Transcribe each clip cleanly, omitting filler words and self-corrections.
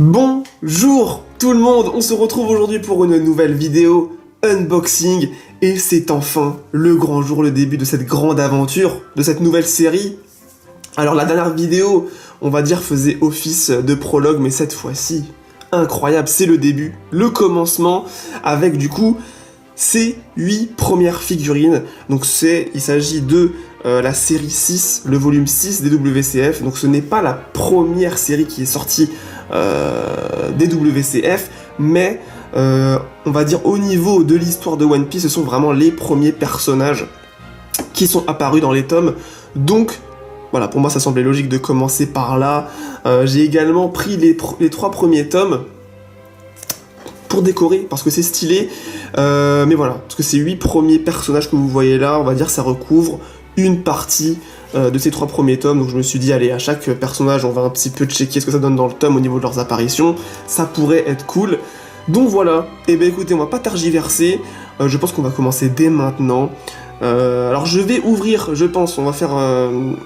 Bonjour tout le monde, on se retrouve aujourd'hui pour une nouvelle vidéo unboxing et c'est enfin le grand jour, le début de cette grande aventure, de cette nouvelle série. Alors la dernière vidéo, on va dire, faisait office de prologue, mais cette fois-ci, incroyable, c'est le début, le commencement, avec du coup ces 8 premières figurines. Donc il s'agit de la série 6, le volume 6 des WCF, donc ce n'est pas la première série qui est sortie des WCF, mais on va dire au niveau de l'histoire de One Piece, ce sont vraiment les premiers personnages qui sont apparus dans les tomes, donc voilà, pour moi ça semblait logique de commencer par là. J'ai également pris les 3 premiers tomes pour décorer, parce que c'est stylé, mais voilà, parce que ces 8 premiers personnages que vous voyez là, on va dire ça recouvre une partie de ces 3 premiers tomes, donc je me suis dit, allez, à chaque personnage, on va un petit peu checker ce que ça donne dans le tome au niveau de leurs apparitions, ça pourrait être cool. Donc voilà, et ben écoutez, on va pas tergiverser, je pense qu'on va commencer dès maintenant. Alors je vais ouvrir, je pense, on va faire... on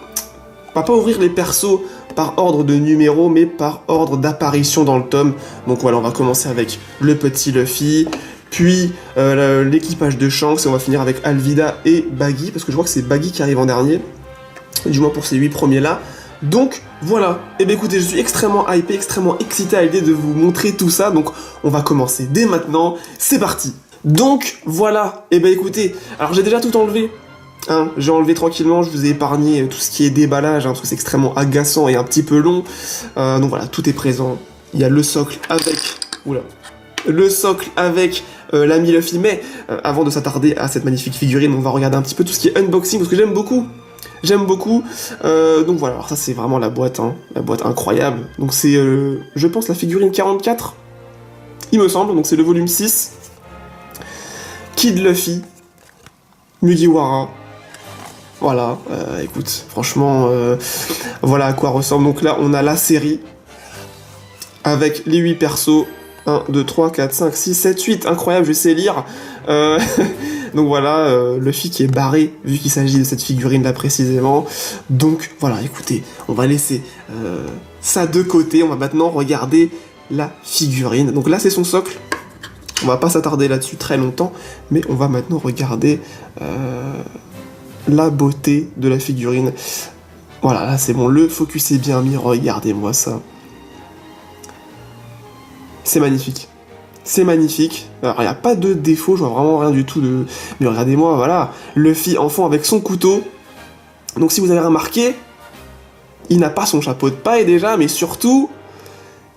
va pas ouvrir les persos par ordre de numéro, mais par ordre d'apparition dans le tome. Donc voilà, on va commencer avec le petit Luffy, puis l'équipage de Shanks, et on va finir avec Alvida et Baggy, parce que je crois que c'est Baggy qui arrive en dernier, du moins pour ces 8 premiers là. Donc voilà, et bien écoutez, je suis extrêmement hypé, extrêmement excité à l'idée de vous montrer tout ça, donc on va commencer dès maintenant, c'est parti. Donc voilà, et bien écoutez, alors j'ai déjà tout enlevé. J'ai enlevé tranquillement, je vous ai épargné tout ce qui est déballage, parce que c'est extrêmement agaçant et un petit peu long. Donc voilà, tout est présent. Il y a le socle avec... Oula. Le socle avec l'ami Luffy, mais avant de s'attarder à cette magnifique figurine, on va regarder un petit peu tout ce qui est unboxing, parce que j'aime beaucoup. J'aime beaucoup. Donc voilà, alors ça c'est vraiment la boîte, la boîte incroyable. Donc c'est, je pense, la figurine 44, il me semble, donc c'est le volume 6. Kid Luffy, Mugiwara. Voilà, écoute, franchement, voilà à quoi ressemble. Donc là, on a la série, avec les 8 persos, 1, 2, 3, 4, 5, 6, 7, 8, incroyable, je sais lire. Donc voilà, Luffy qui est barré, vu qu'il s'agit de cette figurine-là précisément. Donc voilà, écoutez, on va laisser ça de côté, on va maintenant regarder la figurine. Donc là, c'est son socle. On va pas s'attarder là-dessus très longtemps, mais on va maintenant regarder... la beauté de la figurine. Voilà, là c'est bon, le focus est bien mis, regardez-moi ça. C'est magnifique. C'est magnifique. Alors, il n'y a pas de défaut, je vois vraiment rien du tout de... Mais regardez-moi, voilà, Luffy enfant avec son couteau. Donc si vous avez remarqué, il n'a pas son chapeau de paille déjà, mais surtout,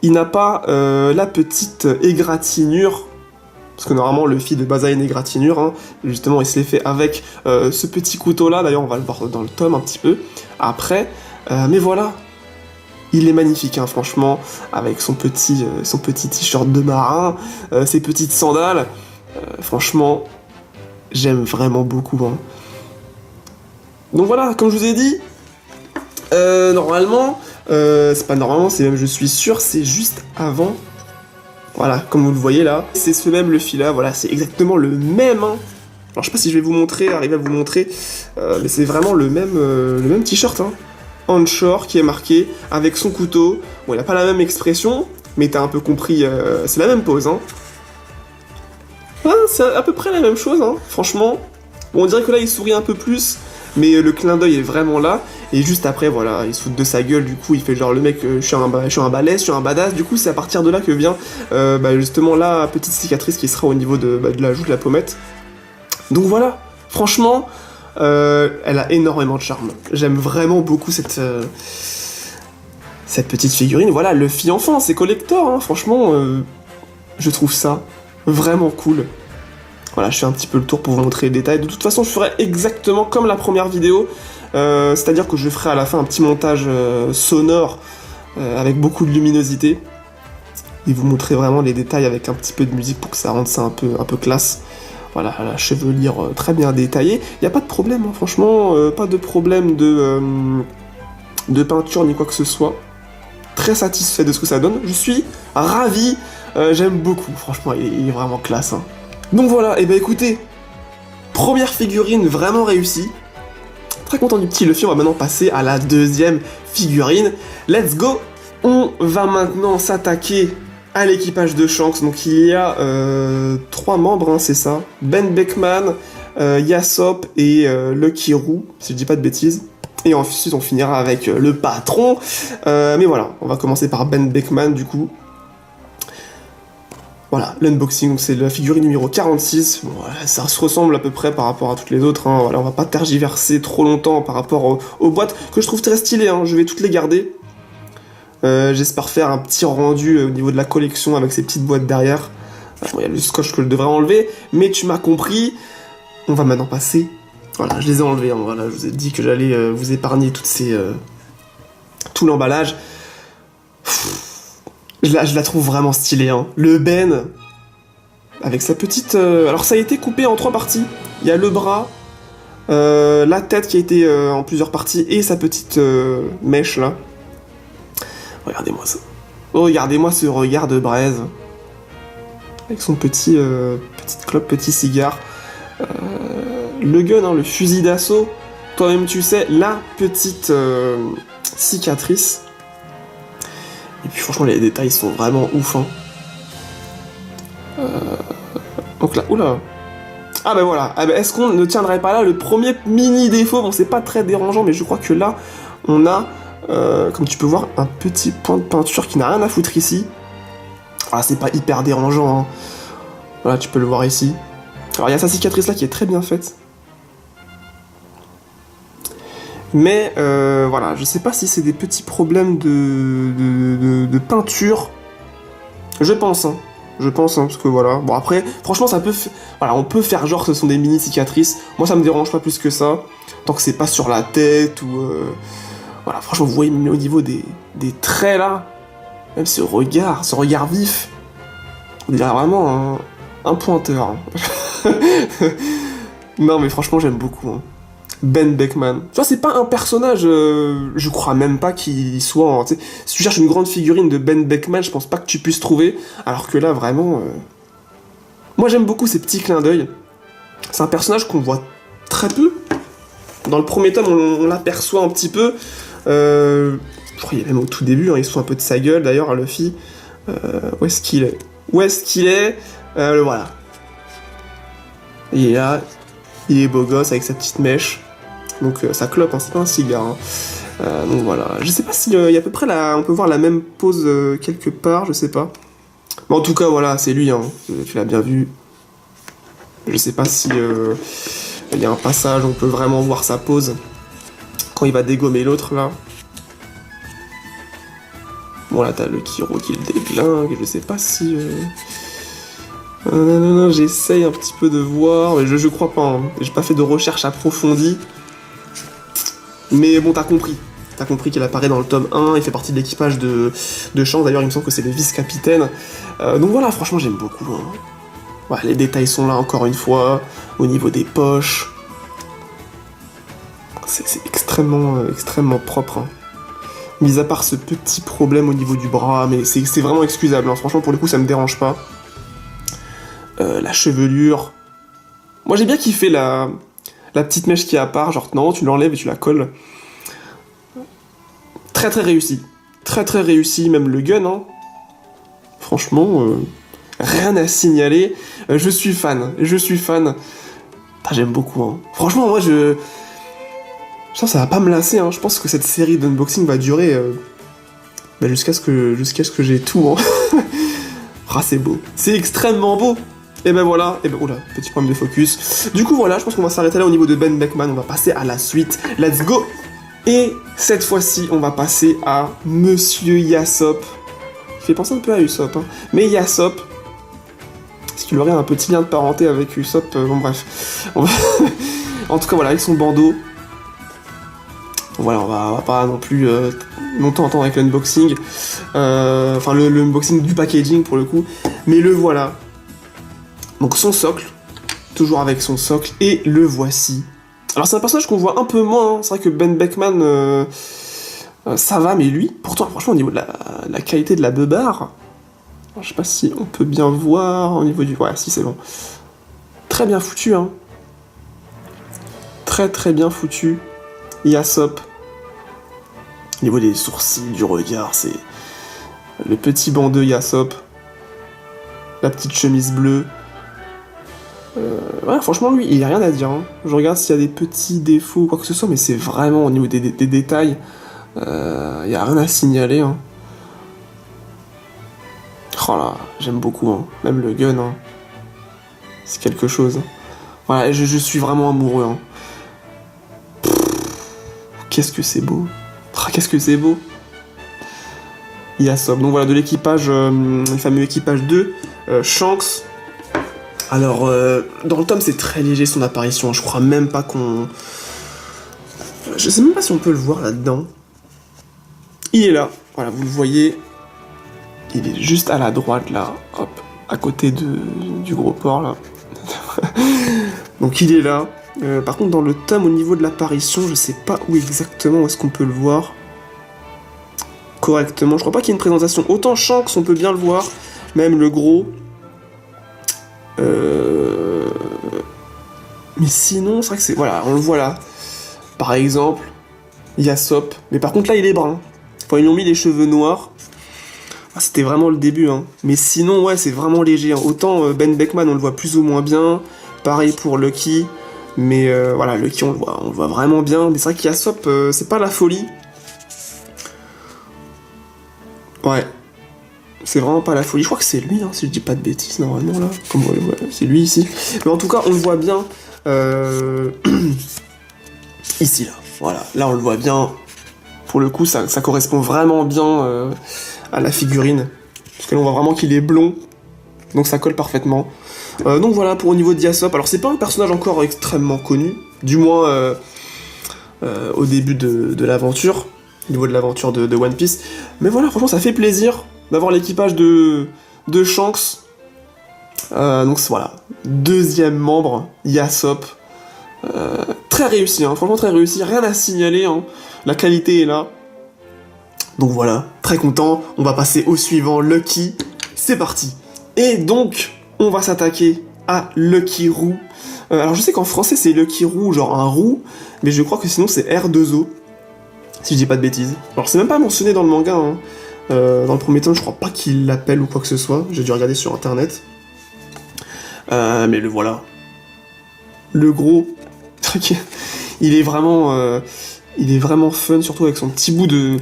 il n'a pas la petite égratignure. Parce que normalement, Luffy de base a une égratignure, justement il se l'est fait avec ce petit couteau là, d'ailleurs on va le voir dans le tome un petit peu après, mais voilà, il est magnifique, franchement, avec son petit t-shirt de marin, ses petites sandales, franchement, j'aime vraiment beaucoup. Donc voilà, comme je vous ai dit, normalement, c'est pas normalement, c'est même je suis sûr, c'est juste avant. Voilà, comme vous le voyez là, c'est ce même Luffy là, voilà, c'est exactement le même. Alors je sais pas si je vais vous montrer, arriver à vous montrer, mais c'est vraiment le même t-shirt, onshore qui est marqué avec son couteau. Bon, il a pas la même expression, mais t'as un peu compris, c'est la même pose. C'est à peu près la même chose, franchement. Bon, on dirait que là il sourit un peu plus, mais le clin d'œil est vraiment là. Et juste après, voilà, il se fout de sa gueule, du coup, il fait genre le mec, je suis un balèze, je suis un badass. Du coup, c'est à partir de là que vient justement la petite cicatrice qui sera au niveau de la joue de la pommette. Donc voilà, franchement, elle a énormément de charme. J'aime vraiment beaucoup cette petite figurine. Voilà, Luffy enfant, c'est collector, franchement, je trouve ça vraiment cool. Voilà, je fais un petit peu le tour pour vous montrer les détails. De toute façon, je ferai exactement comme la première vidéo. C'est-à-dire que je ferai à la fin un petit montage sonore avec beaucoup de luminosité et vous montrer vraiment les détails avec un petit peu de musique pour que ça rende ça un peu classe. Voilà, la chevelure très bien détaillée. Il n'y a pas de problème, franchement, pas de problème de peinture ni quoi que ce soit. Très satisfait de ce que ça donne. Je suis ravi, j'aime beaucoup, franchement, il est vraiment classe. Donc voilà, et ben écoutez, première figurine vraiment réussie. Très content du petit Luffy, on va maintenant passer à la deuxième figurine. Let's go! On va maintenant s'attaquer à l'équipage de Shanks. Donc il y a 3 membres, hein, c'est ça. Ben Beckman, Yasopp et Lucky Roux, si je dis pas de bêtises. Et ensuite on finira avec le patron. Mais voilà, on va commencer par Ben Beckman du coup. Voilà, l'unboxing, donc c'est la figurine numéro 46. Bon, voilà, ça se ressemble à peu près par rapport à toutes les autres. Hein. Voilà, on va pas tergiverser trop longtemps par rapport aux boîtes, que je trouve très stylées. Hein. Je vais toutes les garder. J'espère faire un petit rendu au niveau de la collection avec ces petites boîtes derrière. Bon, il y a le scotch que je devrais enlever, mais tu m'as compris. On va maintenant passer. Voilà, je les ai enlevés. Hein. Voilà, je vous ai dit que j'allais vous épargner tout l'emballage. Je la trouve vraiment stylée, hein. Le Ben, avec sa petite... Alors ça a été coupé en 3 parties. Il y a le bras, la tête qui a été en plusieurs parties, et sa petite mèche, là. Regardez-moi ça. Oh, regardez-moi ce regard de braise. Avec son petite clope, petit cigare. Le gun, hein, le fusil d'assaut. Toi-même tu sais, la petite cicatrice. Et puis franchement les détails sont vraiment ouf, hein. Donc là, oula. Ah ben voilà, ah ben, est-ce qu'on ne tiendrait pas là le premier mini défaut? Bon, c'est pas très dérangeant, mais je crois que là, on a, comme tu peux voir, un petit point de peinture qui n'a rien à foutre ici. Ah, c'est pas hyper dérangeant, hein. Voilà, tu peux le voir ici. Alors il y a sa cicatrice là qui est très bien faite. Mais voilà, je sais pas si c'est des petits problèmes de peinture. Je pense, hein. Parce que voilà. Bon après, franchement, ça peut... Voilà, on peut faire genre ce sont des mini cicatrices. Moi, ça me dérange pas plus que ça. Tant que c'est pas sur la tête ou... Voilà, franchement, vous voyez même au niveau des traits là. Même ce regard vif. On dirait vraiment un pointeur. Hein. Non mais franchement, j'aime beaucoup, hein. Ben Beckman. Tu vois, c'est pas un personnage, je crois même pas qu'il soit... Si tu cherches une grande figurine de Ben Beckman, je pense pas que tu puisses trouver. Alors que là, vraiment... Moi, j'aime beaucoup ces petits clins d'œil. C'est un personnage qu'on voit très peu. Dans le premier tome, on l'aperçoit un petit peu. Je crois qu'il est même au tout début, hein, il se fout un peu de sa gueule, d'ailleurs, Luffy. Où est-ce qu'il est le voilà. Il est là, il est beau gosse avec sa petite mèche. Donc ça clope, hein, c'est pas un cigare. Hein. Donc voilà, je sais pas s'il y a à peu près on peut voir la même pose quelque part, je sais pas. Mais en tout cas voilà, c'est lui, hein, tu l'as bien vu. Je sais pas si il y a un passage où on peut vraiment voir sa pose quand il va dégommer l'autre là. Bon là t'as le Kiro qui le déglingue, je sais pas si... Non, j'essaye un petit peu de voir, mais je crois pas, hein. J'ai pas fait de recherche approfondie. Mais bon, t'as compris. T'as compris qu'il apparaît dans le tome 1, il fait partie de l'équipage de Shanks, d'ailleurs il me semble que c'est le vice-capitaine. Donc voilà, franchement j'aime beaucoup. Hein. Voilà, les détails sont là encore une fois, au niveau des poches. C'est extrêmement propre. Hein. Mis à part ce petit problème au niveau du bras, mais c'est vraiment excusable. Hein. Franchement pour le coup ça me dérange pas. La chevelure. Moi j'ai bien kiffé la petite mèche qui est à part, genre non, tu l'enlèves et tu la colles. Très réussi. Très réussi, même le gun, hein. Franchement, rien à signaler. Je suis fan. Ah, j'aime beaucoup, hein. Franchement, moi je pense que ça va pas me lasser, hein. Je pense que cette série d'unboxing va durer jusqu'à ce que j'ai tout, hein. Ah, c'est beau. C'est extrêmement beau. Et ben voilà, oula, petit problème de focus. Du coup voilà, je pense qu'on va s'arrêter là au niveau de Ben Beckman, on va passer à la suite. Let's go. Et cette fois-ci, on va passer à Monsieur Yasopp. Il fait penser un peu à Usopp, hein. Mais Yasopp, est-ce qu'il aurait un petit lien de parenté avec Usopp? Bon bref. En tout cas voilà, avec son bandeau. Voilà, on va pas non plus longtemps entendre avec l'unboxing. Enfin le unboxing du packaging pour le coup. Mais le voilà. Donc son socle, toujours avec son socle, et le voici. Alors c'est un personnage qu'on voit un peu moins, hein. C'est vrai que Ben Beckman, ça va, mais lui, pourtant franchement au niveau de la qualité de la beubare, je sais pas si on peut bien voir au niveau du... Ouais, si c'est bon. Très bien foutu, hein. Très bien foutu. Yasopp. Au niveau des sourcils, du regard, le petit bandeau Yasop, la petite chemise bleue. Ouais, franchement, lui, il n'y a rien à dire. Hein. Je regarde s'il y a des petits défauts ou quoi que ce soit, mais c'est vraiment au niveau des détails, il n'y a rien à signaler. Hein. Oh là, j'aime beaucoup, hein. Même le gun, hein. C'est quelque chose. Voilà, je suis vraiment amoureux. Hein. Qu'est-ce que c'est beau. Qu'est-ce que c'est beau. Yasop, donc voilà, de l'équipage, le fameux équipage 2, Shanks. Alors, dans le tome, c'est très léger son apparition, je crois même pas qu'on... Je sais même pas si on peut le voir là-dedans. Il est là, voilà, vous le voyez. Il est juste à la droite, là, hop, à côté du gros porc, là. Donc il est là. Par contre, dans le tome, au niveau de l'apparition, je sais pas où exactement est-ce qu'on peut le voir correctement. Je crois pas qu'il y ait une présentation. Autant Shanks, on peut bien le voir, même le gros. Mais sinon, c'est vrai que c'est... Voilà, on le voit là. Par exemple, Yasop. Mais par contre, là, il est brun. Enfin, ils lui ont mis les cheveux noirs. Ah, c'était vraiment le début, hein. Mais sinon, ouais, c'est vraiment léger. Hein. Autant Ben Beckman, on le voit plus ou moins bien. Pareil pour Lucky. Mais voilà, Lucky, on le voit vraiment bien. Mais c'est vrai qu'Yasop, c'est pas la folie. Ouais. C'est vraiment pas la folie. Je crois que c'est lui, hein, si je dis pas de bêtises, normalement, là. Comme vous le voyez, c'est lui, ici. Mais en tout cas, on le voit bien. Ici, là. Voilà. Là, on le voit bien. Pour le coup, ça correspond vraiment bien à la figurine. Parce que là, on voit vraiment qu'il est blond. Donc, ça colle parfaitement. Donc, voilà, pour au niveau de Yasop. Alors, c'est pas un personnage encore extrêmement connu. Du moins, au début de l'aventure. Au niveau de l'aventure de One Piece. Mais voilà, franchement, ça fait plaisir d'avoir l'équipage de Shanks. Donc voilà, deuxième membre, Yasop. Très réussi, hein, franchement très réussi, rien à signaler, hein. La qualité est là. Donc voilà, très content, on va passer au suivant, Lucky, c'est parti. Et donc, on va s'attaquer à Lucky Roux. Alors je sais qu'en français c'est Lucky Roux, genre un roux, mais je crois que sinon c'est R2O, si je dis pas de bêtises. Alors c'est même pas mentionné dans le manga, hein. Dans le premier tome, je crois pas qu'il l'appelle ou quoi que ce soit. J'ai dû regarder sur internet. Mais le voilà. Le gros. il est vraiment fun, surtout avec son petit bout de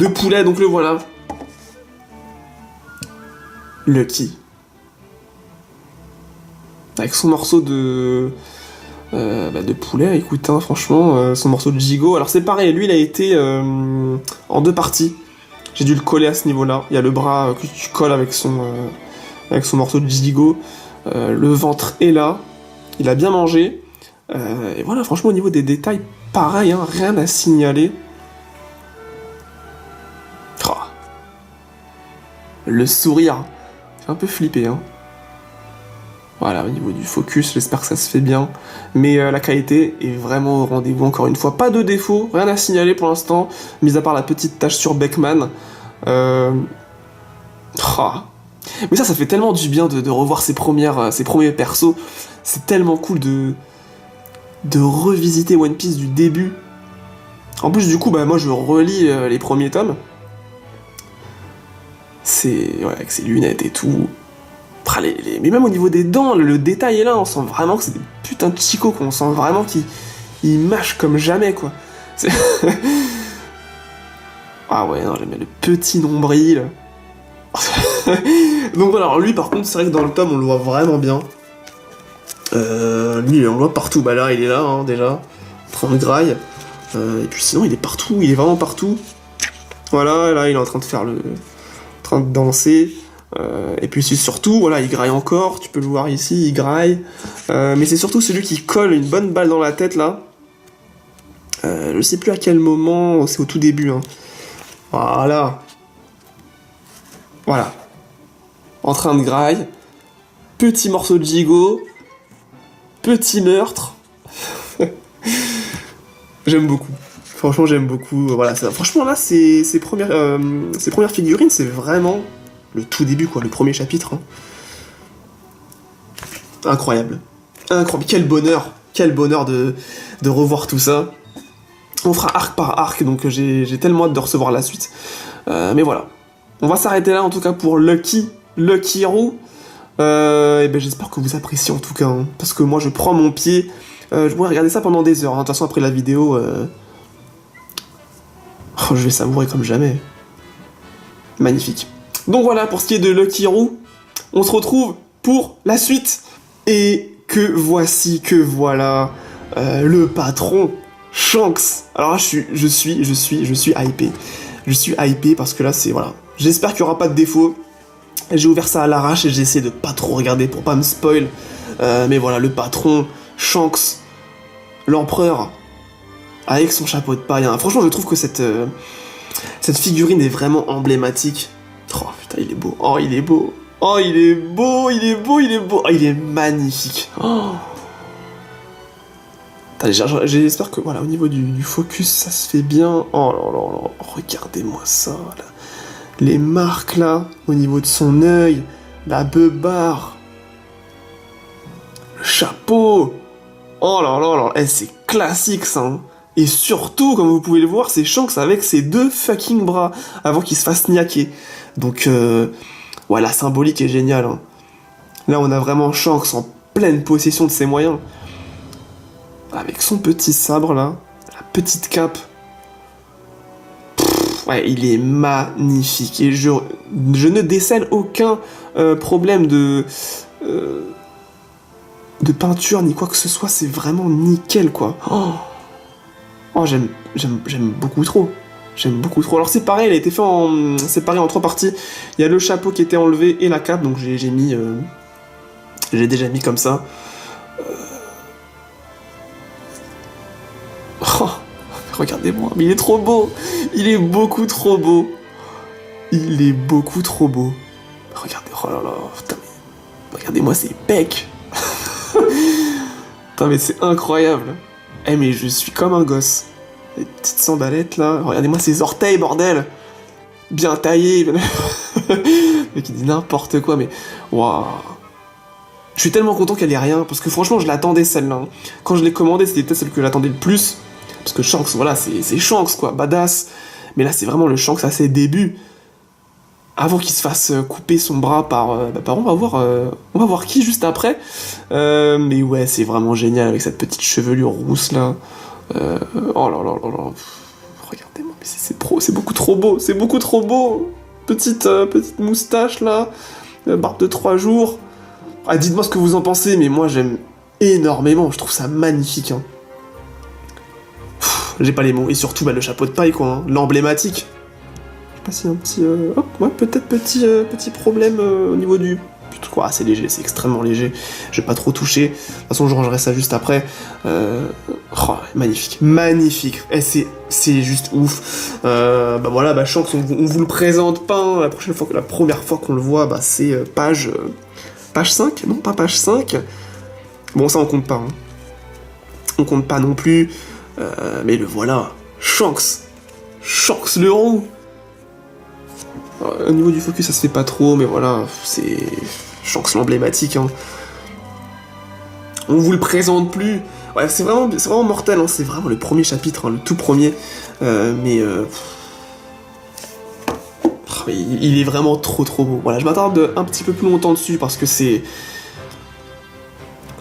poulet. Donc le voilà. Lucky. Avec son morceau de poulet, écoute, hein, franchement, son morceau de gigot. Alors c'est pareil, lui il a été en deux parties. J'ai dû le coller à ce niveau-là. Il y a le bras que tu colles avec son morceau de gigot. Le ventre est là. Il a bien mangé. Et voilà, franchement, au niveau des détails, pareil, hein, rien à signaler. Oh. Le sourire. Fait un peu flipper, hein. Voilà, au niveau du focus, j'espère que ça se fait bien. Mais la qualité est vraiment au rendez-vous, encore une fois. Pas de défaut, rien à signaler pour l'instant, mis à part la petite tache sur Beckman. Oh. Mais ça fait tellement du bien de revoir ses premiers persos. C'est tellement cool de revisiter One Piece du début. En plus, du coup, moi je relis les premiers tomes. Ouais, avec ses lunettes et tout. Mais même au niveau des dents, le détail est là, on sent vraiment que c'est des putains de chicots, quoi. On sent vraiment qu'ils mâchent comme jamais, quoi. Ah ouais, non, j'aime bien le petit nombril. Donc voilà, alors lui par contre, c'est vrai que dans le tome, on le voit vraiment bien. Lui, on le voit partout. Là, il est là, hein, déjà. En train de graille. Et puis sinon, il est partout, il est vraiment partout. Voilà, là, il est en train de faire en train de danser. Et puis surtout, voilà, il graille encore, tu peux le voir ici, il graille. Mais c'est surtout celui qui colle une bonne balle dans la tête, là. Je sais plus à quel moment, c'est au tout début, hein. Voilà. Voilà. En train de graille. Petit morceau de gigot. Petit meurtre. J'aime beaucoup. Franchement, j'aime beaucoup. Voilà, franchement, là, ces premières figurines, c'est vraiment le tout début, quoi, le premier chapitre. Hein. Incroyable. Incroyable. Quel bonheur de revoir tout ça. On fera arc par arc, donc j'ai tellement hâte de recevoir la suite. Mais voilà. On va s'arrêter là en tout cas pour Lucky Hero. Et ben j'espère que vous appréciez en tout cas, hein, parce que moi je prends mon pied. Je pourrais regarder ça pendant des heures. Hein. De toute façon après la vidéo, je vais savourer comme jamais. Magnifique. Donc voilà pour ce qui est de Lucky Hero. On se retrouve pour la suite. Et que voici, que voilà, le patron Shanks. Alors là je suis hypé. Je suis hypé parce que là c'est voilà. J'espère qu'il n'y aura pas de défaut. J'ai ouvert ça à l'arrache et j'ai essayé de pas trop regarder pour pas me spoil. Mais voilà, le patron, Shanks, l'empereur, avec son chapeau de paille. Hein. Franchement, je trouve que cette figurine est vraiment emblématique. Oh putain, il est beau. Oh, il est beau. Oh, il est beau, il est beau, il est beau. Oh, il est magnifique. Oh. J'espère que voilà, au niveau du focus, ça se fait bien. Oh là là là, regardez-moi ça. Là. Les marques là, au niveau de son œil, la beubare, le chapeau. Oh là là là, c'est classique ça. Hein. Et surtout, comme vous pouvez le voir, c'est Shanks avec ses 2 fucking bras avant qu'il se fasse niaquer. Donc, la symbolique est géniale. Hein. Là, on a vraiment Shanks en pleine possession de ses moyens. Avec son petit sabre là, la petite cape. Ouais, il est magnifique et je ne décèle aucun problème de peinture ni quoi que ce soit, c'est vraiment nickel quoi. Oh j'aime beaucoup trop. J'aime beaucoup trop. Alors c'est pareil, il a été fait séparé en 3 parties. Il y a le chapeau qui était enlevé et la cape, donc j'ai déjà mis comme ça. Oh, regardez-moi, mais il est trop beau. Il est beaucoup trop beau. Il est beaucoup trop beau. Regardez, oh là là, putain, regardez-moi ces pecs. Putain, mais c'est incroyable. Eh, mais je suis comme un gosse. Les petites sandalettes là. Regardez-moi ces orteils, bordel. Bien taillés. Mais qui dit n'importe quoi, mais waouh. Je suis tellement content qu'elle ait rien, parce que franchement, je l'attendais celle-là. Hein. Quand je l'ai commandée, c'était peut-être celle que j'attendais le plus. Parce que Shanks, voilà, c'est Shanks, quoi, badass. Mais là, c'est vraiment le Shanks à ses débuts. Avant qu'il se fasse couper son bras par on va voir qui juste après. Mais ouais, c'est vraiment génial avec cette petite chevelure rousse là. Oh là là là là. Regardez-moi, mais c'est beaucoup trop beau, c'est beaucoup trop beau. Petite moustache là, barbe de 3 jours. Ah, dites-moi ce que vous en pensez, mais moi j'aime énormément, je trouve ça magnifique. Hein. J'ai pas les mots, et surtout le chapeau de paille quoi, hein, l'emblématique. Je sais pas si un petit... peut-être petit problème au niveau du... Quoi, c'est léger, c'est extrêmement léger. Je vais pas trop toucher. De toute façon, je rangerai ça juste après. Magnifique, magnifique. Et c'est juste ouf. Shanks, on vous le présente pas. Hein. La première fois qu'on le voit, c'est page 5. Non, pas page 5. Bon, ça on compte pas. Hein. On compte pas non plus. Mais le voilà. Shanks le roux. Au niveau du focus, ça se fait pas trop, mais voilà, c'est Shanks l'emblématique. Hein. On vous le présente plus. Ouais, c'est vraiment mortel. Hein. C'est vraiment le premier chapitre, hein, le tout premier. Il est vraiment trop beau. Voilà, je m'attarde un petit peu plus longtemps dessus parce que c'est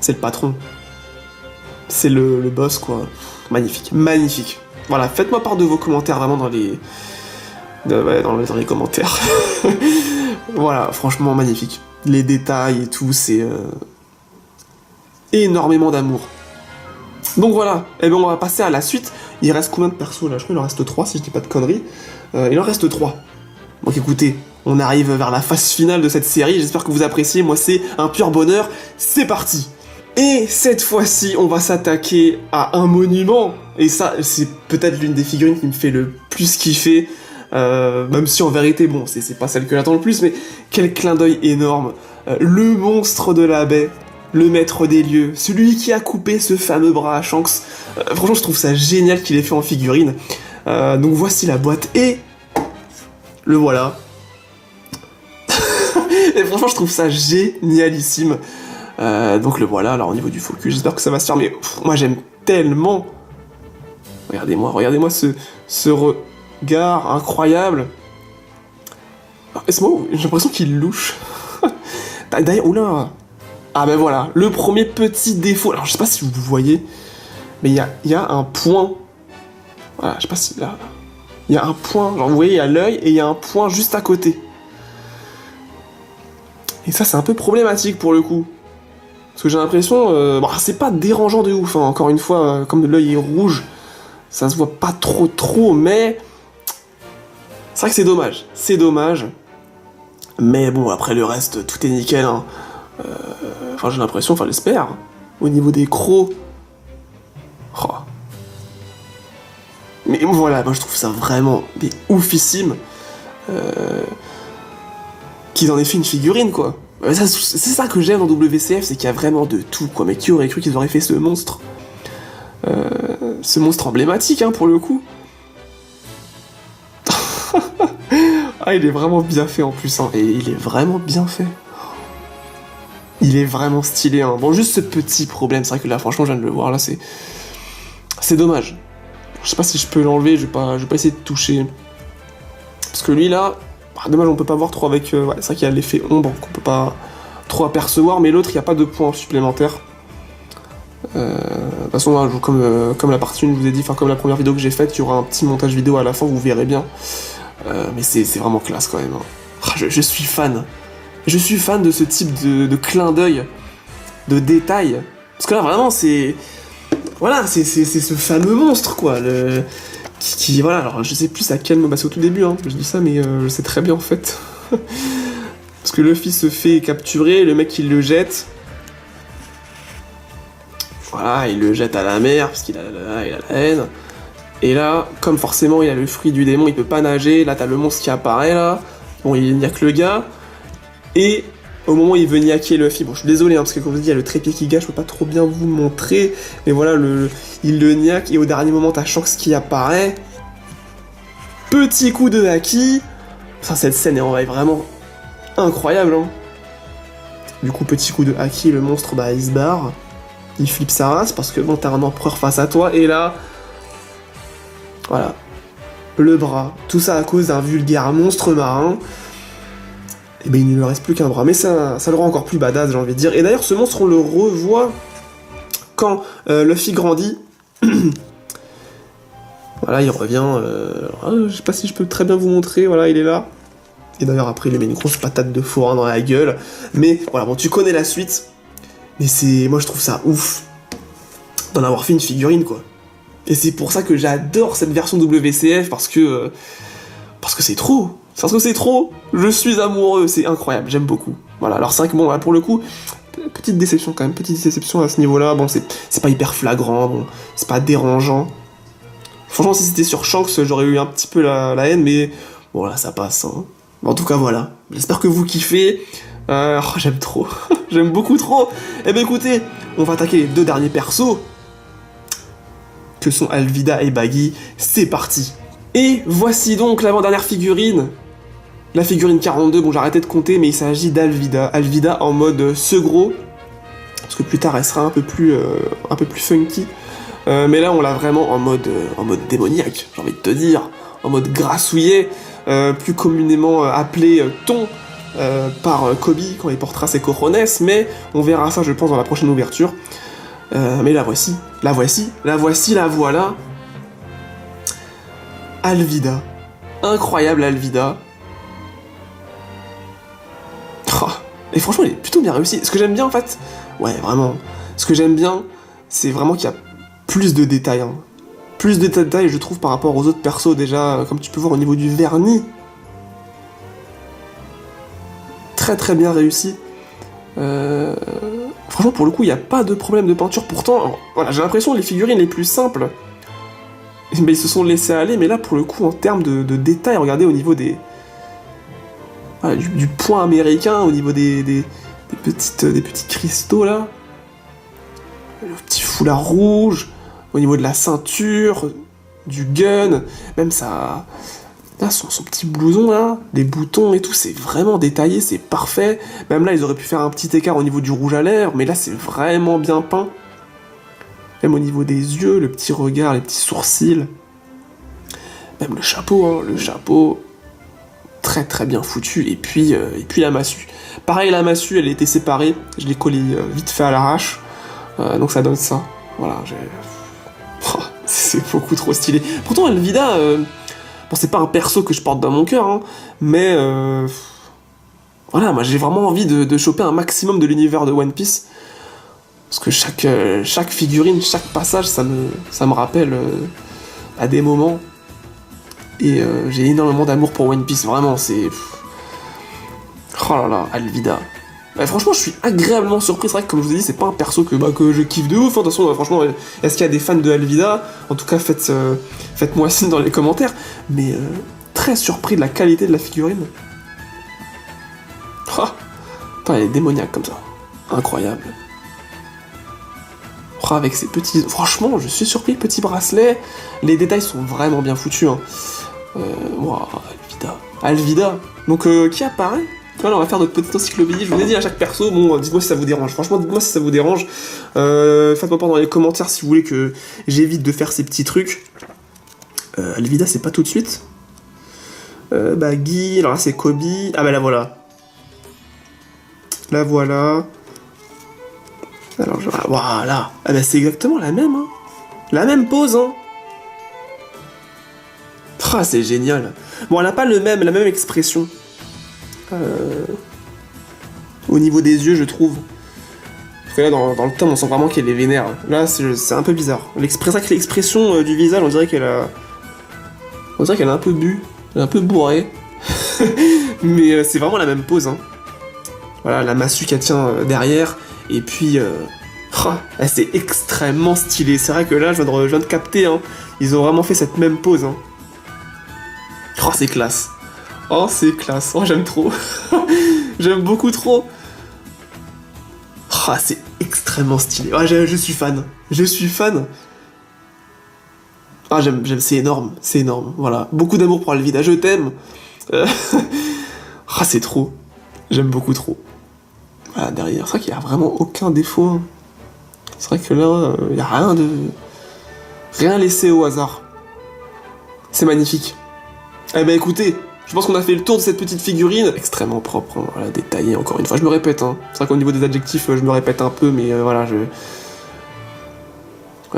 le patron. C'est le boss, quoi. Magnifique. Voilà, faites-moi part de vos commentaires vraiment dans les commentaires. Voilà, franchement magnifique. Les détails et tout, c'est énormément d'amour. Donc voilà, on va passer à la suite. Il reste combien de persos là? Je crois qu'il en reste 3 si je dis pas de conneries. Il en reste 3. Donc écoutez, on arrive vers la phase finale de cette série. J'espère que vous appréciez. Moi, c'est un pur bonheur. C'est parti. Et cette fois-ci, on va s'attaquer à un monument. Et ça, c'est peut-être l'une des figurines qui me fait le plus kiffer. Même si en vérité, bon, c'est pas celle que j'attends le plus, mais quel clin d'œil énorme. Le monstre de la baie, le maître des lieux, celui qui a coupé ce fameux bras à Shanks. Franchement, je trouve ça génial qu'il ait fait en figurine. Donc voici la boîte et le voilà. Et franchement, je trouve ça génialissime. Donc le voilà, alors au niveau du focus, j'espère que ça va se faire, mais moi j'aime tellement. Regardez-moi ce regard incroyable. J'ai l'impression qu'il louche. D'ailleurs, oula. Ah ben voilà, le premier petit défaut. Alors je sais pas si vous voyez, mais il y a un point. Voilà, je sais pas si là. Il y a un point, genre vous voyez, il y a l'œil et il y a un point juste à côté. Et ça, c'est un peu problématique pour le coup. Parce que j'ai l'impression, c'est pas dérangeant de ouf, hein. Encore une fois, comme l'œil est rouge, ça se voit pas trop, mais c'est vrai que c'est dommage. C'est dommage. Mais bon, après le reste, tout est nickel, hein. Enfin, j'ai l'impression, enfin, j'espère. Au niveau des crocs. Oh. Mais voilà, moi je trouve ça vraiment oufissime. Qu'ils en aient fait une figurine, quoi. C'est ça que j'aime dans WCF, c'est qu'il y a vraiment de tout, quoi. Mais qui aurait cru qu'ils auraient fait ce monstre emblématique, hein, pour le coup. Ah, il est vraiment bien fait en plus, hein. Et il est vraiment bien fait. Il est vraiment stylé, hein. Bon, juste ce petit problème, c'est vrai que là, franchement, je viens de le voir, là, c'est dommage. Je sais pas si je peux l'enlever, je vais pas essayer de toucher. Parce que lui, là, dommage, on peut pas voir trop avec... c'est vrai qu'il y a l'effet ombre qu'on peut pas trop apercevoir, mais l'autre, il n'y a pas de points supplémentaires. De toute façon, hein, comme la partie 1, je vous ai dit, enfin, comme la première vidéo que j'ai faite, il y aura un petit montage vidéo à la fin, vous verrez bien. Mais c'est vraiment classe, quand même, hein. Je suis fan. Je suis fan de ce type de clin d'œil, de détail. Parce que là, vraiment, c'est... Voilà, c'est ce fameux monstre, quoi, qui voilà, alors je sais plus à quel moment, c'est au tout début, hein, je dis ça, mais je sais très bien, en fait. Parce que Luffy se fait capturer, le mec, il le jette. Voilà, il le jette à la mer, parce qu'il a la haine. Et là, comme forcément, il a le fruit du démon, il peut pas nager, là, t'as le monstre qui apparaît, là. Bon, il n'y a que le gars. Et au moment où il veut niaquer Luffy, bon je suis désolé, hein, parce que comme je vous dis, il y a le trépied qui gâche, je peux pas trop bien vous le montrer, mais voilà, il le niaque, et au dernier moment, t'as Shanks qui apparaît. Petit coup de haki. Enfin, cette scène est en vrai vraiment incroyable, hein. Du coup, petit coup de haki, le monstre, il se barre. Il flippe sa race, parce que bon, t'as un empereur face à toi, et là... Voilà. Le bras. Tout ça à cause d'un vulgaire monstre marin. Et ben il ne lui reste plus qu'un bras, mais ça le rend encore plus badass, j'ai envie de dire. Et d'ailleurs, ce monstre, on le revoit quand Luffy grandit. Voilà, il revient. Je sais pas si je peux très bien vous montrer. Voilà, il est là. Et d'ailleurs, après, il lui met une grosse patate de forain dans la gueule. Mais voilà, bon, tu connais la suite. Mais moi, je trouve ça ouf d'en avoir fait une figurine, quoi. Et c'est pour ça que j'adore cette version WCF, parce que c'est trop. Parce que c'est trop, je suis amoureux, c'est incroyable, j'aime beaucoup. Voilà, alors c'est vrai que bon, là, pour le coup, petite déception quand même, petite déception à ce niveau-là, bon, c'est pas hyper flagrant, bon, c'est pas dérangeant. Franchement, si c'était sur Shanks, j'aurais eu un petit peu la haine, mais bon, là, ça passe, hein. En tout cas, voilà, j'espère que vous kiffez. J'aime trop, j'aime beaucoup trop. Eh ben écoutez, on va attaquer les deux derniers persos, que sont Alvida et Baggy, c'est parti. Et voici donc l'avant-dernière figurine. La figurine 42, bon j'ai arrêté de compter, mais il s'agit d'Alvida. Alvida en mode segro, parce que plus tard elle sera un peu plus funky. Mais là on l'a vraiment en mode démoniaque, j'ai envie de te dire, en mode grassouillet, plus communément appelé ton par Kobe quand il portera ses cojones, mais on verra ça je pense dans la prochaine ouverture. Mais la voilà. Alvida. Incroyable Alvida. Et franchement, elle est plutôt bien réussie. Ce que j'aime bien, en fait... Ouais, vraiment. Ce que j'aime bien, c'est vraiment qu'il y a plus de détails. Hein. Plus de détails, je trouve, par rapport aux autres persos, déjà, comme tu peux voir au niveau du vernis. Très très bien réussi. Franchement, pour le coup, il n'y a pas de problème de peinture. Pourtant, alors, voilà, j'ai l'impression que les figurines les plus simples, ils se sont laissés aller, mais là, pour le coup, en termes de détails, regardez au niveau des... Voilà, du point américain, au niveau des petits cristaux, là. Le petit foulard rouge, au niveau de la ceinture, du gun, même ça... Là, son petit blouson, là, les boutons et tout, c'est vraiment détaillé, c'est parfait. Même là, ils auraient pu faire un petit écart au niveau du rouge à lèvres, mais là, c'est vraiment bien peint. Même au niveau des yeux, le petit regard, les petits sourcils. Même le chapeau, hein, le chapeau. très très bien foutu. Et puis la massue. Pareil, la massue, elle était séparée. Je l'ai collée vite fait à l'arrache. Donc ça donne ça. Voilà, c'est beaucoup trop stylé. Pourtant, Alvida, bon, c'est pas un perso que je porte dans mon cœur, hein, mais voilà, moi j'ai vraiment envie de choper un maximum de l'univers de One Piece. Parce que chaque figurine, chaque passage, ça me rappelle à des moments. Et j'ai énormément d'amour pour One Piece, vraiment, c'est... Oh là là, Alvida. Bah, franchement, je suis agréablement surpris. C'est vrai que, comme je vous ai dit, c'est pas un perso que je kiffe de ouf. De toute façon, franchement, est-ce qu'il y a des fans de Alvida? En tout cas, faites-moi signe dans les commentaires. Mais très surpris de la qualité de la figurine. Ah, putain, elle est démoniaque comme ça. Incroyable. Oh, avec ses petits... Franchement, je suis surpris, petit bracelet. Les détails sont vraiment bien foutus. Hein. Wow, Alvida. Donc, qui apparaît? Voilà, on va faire notre petite encyclopédie. Je vous ai dit à chaque perso, bon, dites-moi si ça vous dérange. Franchement, dites-moi si ça vous dérange. Faites-moi part dans les commentaires si vous voulez que j'évite de faire ces petits trucs. Alvida, c'est pas tout de suite. Guy, alors là, c'est Kobe. Ah bah la voilà. La voilà. Alors, voilà. Ah bah c'est exactement la même, hein. La même pose, hein. Ah, c'est génial. Bon, elle n'a pas la même expression. Au niveau des yeux, je trouve. Parce que là, dans le tome, on sent vraiment qu'elle est vénère. Là, c'est un peu bizarre. L'expression du visage, on dirait qu'elle a un peu bu. Elle est un peu bourrée. Mais c'est vraiment la même pose. Hein. Voilà, la massue qu'elle tient derrière. Et puis... c'est extrêmement stylé. C'est vrai que là, je viens de capter. Hein. Ils ont vraiment fait cette même pose. Hein. Oh, c'est classe. Oh, c'est classe. Oh, j'aime trop. J'aime beaucoup trop. Oh, c'est extrêmement stylé. Oh, je suis fan. Je suis fan. Ah, j'aime, c'est énorme. C'est énorme. Voilà. Beaucoup d'amour pour Alvida. Je t'aime. Ah, c'est trop. J'aime beaucoup trop. Voilà, derrière. C'est vrai qu'il n'y a vraiment aucun défaut. Hein. C'est vrai que là, il n'y a rien laissé au hasard. C'est magnifique. Eh ben écoutez, je pense qu'on a fait le tour de cette petite figurine. Extrêmement propre, hein, voilà, détaillée, encore une fois. Je me répète, hein. C'est vrai qu'au niveau des adjectifs, je me répète un peu, mais voilà, je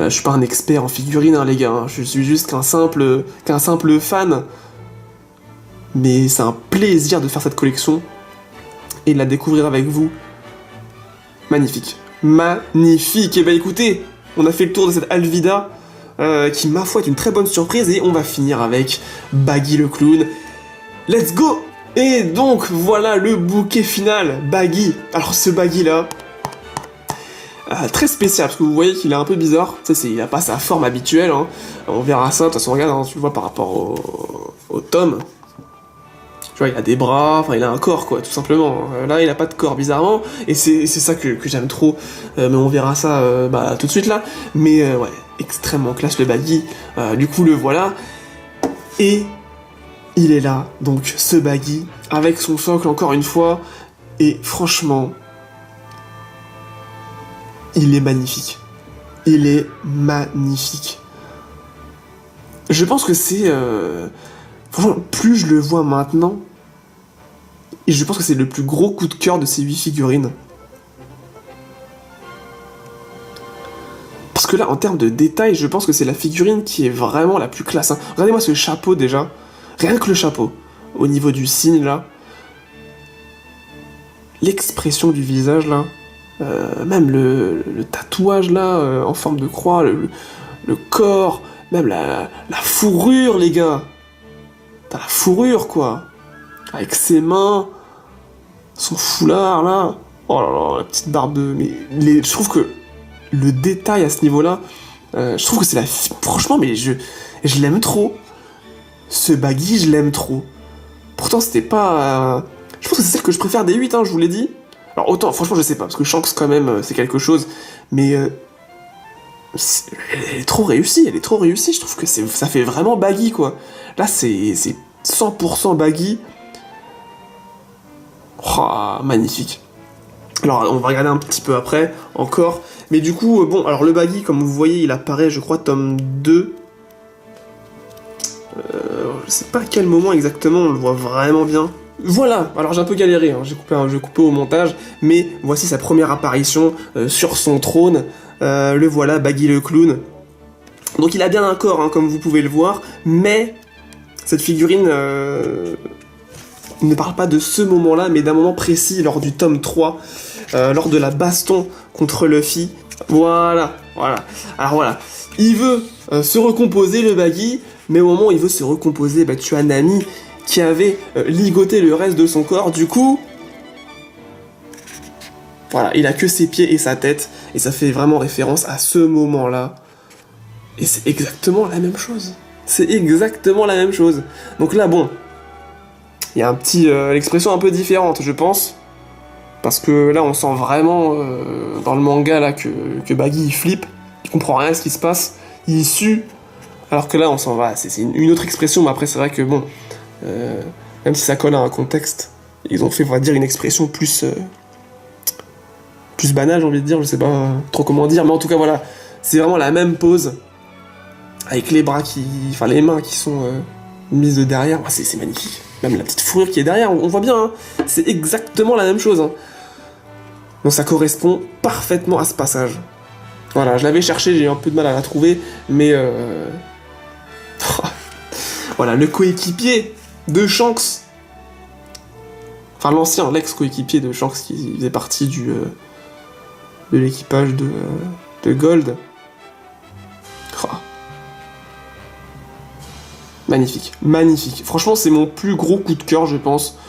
suis pas un expert en figurines, hein, les gars. Hein. Je suis juste qu'un simple fan. Mais c'est un plaisir de faire cette collection et de la découvrir avec vous. Magnifique. Magnifique. Et ben écoutez, on a fait le tour de cette Alvida. Qui, ma foi, est une très bonne surprise. Et on va finir avec Baggy le clown. Let's go! Et donc, voilà le bouquet final. Baggy. Alors, ce Baggy-là, très spécial, parce que vous voyez qu'il est un peu bizarre. Tu sais, il n'a pas sa forme habituelle. Hein. On verra ça. De toute façon, regarde, hein, tu le vois par rapport au tome. Tu vois, il a des bras, enfin, il a un corps, quoi, tout simplement. Là, il a pas de corps, bizarrement. Et c'est ça que j'aime trop. Mais on verra ça tout de suite, là. Mais ouais, extrêmement classe, le Baggy. Du coup, le voilà. Et il est là, donc, ce Baggy, avec son socle, encore une fois. Et franchement, il est magnifique. Il est magnifique. Je pense que c'est... Franchement, plus je le vois maintenant, et je pense que c'est le plus gros coup de cœur de ces 8 figurines. Parce que là, en termes de détails, je pense que c'est la figurine qui est vraiment la plus classe. Hein. Regardez-moi ce chapeau déjà. Rien que le chapeau. Au niveau du signe là. L'expression du visage là. Même le tatouage là, en forme de croix. Le corps. Même la fourrure, les gars. T'as la fourrure, quoi. Avec ses mains, son foulard, là. Oh là là, la petite barbe de... Mais je trouve que le détail à ce niveau-là, je trouve que c'est la... Franchement, mais je l'aime trop. Ce Baggy, je l'aime trop. Pourtant, c'était pas... Je pense que c'est celle que je préfère des 8, hein, je vous l'ai dit. Alors, autant, franchement, je sais pas, parce que Shanks, quand même, c'est quelque chose. Mais... elle est trop réussie, je trouve que ça fait vraiment Baggy, quoi. Là, c'est 100% Baggy. Oh, magnifique. Alors, on va regarder un petit peu après, encore. Mais du coup, bon, alors le Baggy, comme vous voyez, il apparaît, je crois, tome 2. je sais pas à quel moment exactement on le voit vraiment bien. Voilà, alors j'ai un peu galéré, hein. J'ai coupé au montage, mais voici sa première apparition sur son trône. Le voilà, Baggy le clown. Donc il a bien un corps, hein, comme vous pouvez le voir, mais cette figurine ne parle pas de ce moment-là, mais d'un moment précis lors du tome 3, lors de la baston contre Luffy. Voilà. Alors voilà, il veut se recomposer, le Baggy, mais au moment où il veut se recomposer, tu as Nami qui avait ligoté le reste de son corps, du coup... Voilà, il a que ses pieds et sa tête, et ça fait vraiment référence à ce moment-là. Et c'est exactement la même chose. C'est exactement la même chose. Donc là, bon, il y a l'expression un peu différente, je pense. Parce que là, on sent vraiment, dans le manga, là, que Baggy, il flippe. Il comprend rien à ce qui se passe. Il sue. Alors que là, on s'en va. C'est une autre expression, mais après, c'est vrai que, bon, même si ça colle à un contexte, ils ont fait, on va dire, une expression plus banale, j'ai envie de dire. Je sais pas trop comment dire, mais en tout cas, voilà. C'est vraiment la même pose. Avec les bras enfin, les mains qui sont mises de derrière. C'est magnifique. Même la petite fourrure qui est derrière, on voit bien, hein. C'est exactement la même chose, hein. Donc ça correspond parfaitement à ce passage. Voilà, je l'avais cherché, j'ai eu un peu de mal à la trouver, mais voilà, le coéquipier de Shanks. Enfin, l'ex-coéquipier de Shanks qui faisait partie de l'équipage de Gold. Magnifique, magnifique. Franchement, c'est mon plus gros coup de cœur, je pense.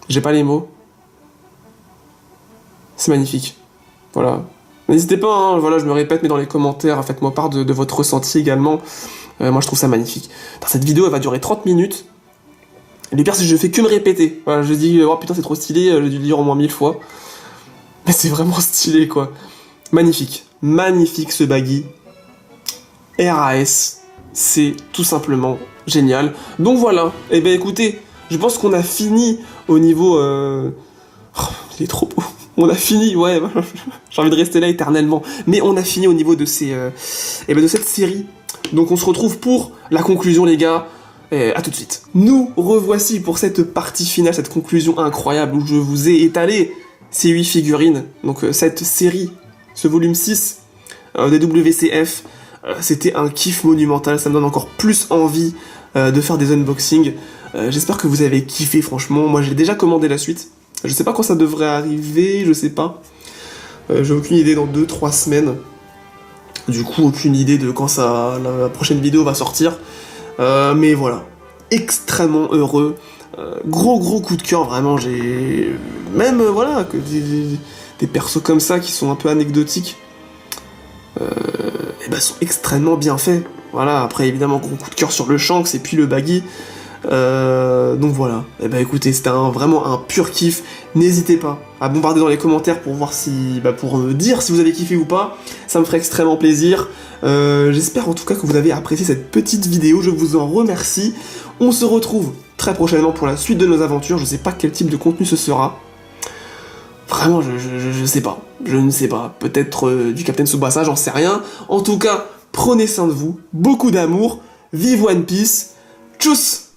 J'ai pas les mots. C'est magnifique. Voilà. N'hésitez pas, hein, voilà, je me répète, mais dans les commentaires, faites-moi part de votre ressenti également. Moi, je trouve ça magnifique. Cette vidéo, elle va durer 30 minutes. Et le pire, c'est que je fais que me répéter. Voilà, je dis, oh putain, c'est trop stylé, j'ai dû le dire au moins 1000 fois. Mais c'est vraiment stylé, quoi. Magnifique. Magnifique, ce Baggy. RAS, c'est tout simplement génial. Donc voilà, et ben écoutez, je pense qu'on a fini au niveau... Oh, il est trop beau. On a fini, ouais, j'ai envie de rester là éternellement. Mais on a fini au niveau de de cette série. Donc on se retrouve pour la conclusion, les gars. À tout de suite. Nous revoici pour cette partie finale, cette conclusion incroyable où je vous ai étalé ces 8 figurines. Donc cette série, ce volume 6 des WCF. C'était un kiff monumental, ça me donne encore plus envie de faire des unboxings. J'espère que vous avez kiffé, franchement. Moi, j'ai déjà commandé la suite. Je sais pas quand ça devrait arriver, je sais pas. J'ai aucune idée, dans 2-3 semaines. Du coup, aucune idée de quand la prochaine vidéo va sortir. Mais voilà, extrêmement heureux. Gros coup de cœur, vraiment. J'ai même, voilà, que des persos comme ça qui sont un peu anecdotiques. Sont extrêmement bien faits. Voilà, après évidemment gros coup de cœur sur le Shanks et puis le Baggy. Donc voilà, écoutez, c'était vraiment un pur kiff. N'hésitez pas à bombarder dans les commentaires pour voir pour me dire si vous avez kiffé ou pas. Ça me ferait extrêmement plaisir. J'espère en tout cas que vous avez apprécié cette petite vidéo, je vous en remercie. On se retrouve très prochainement pour la suite de nos aventures. Je sais pas quel type de contenu ce sera. Vraiment, je sais pas. Je ne sais pas. Peut-être du Captain Tsubasa, j'en sais rien. En tout cas, prenez soin de vous. Beaucoup d'amour. Vive One Piece. Tchuss!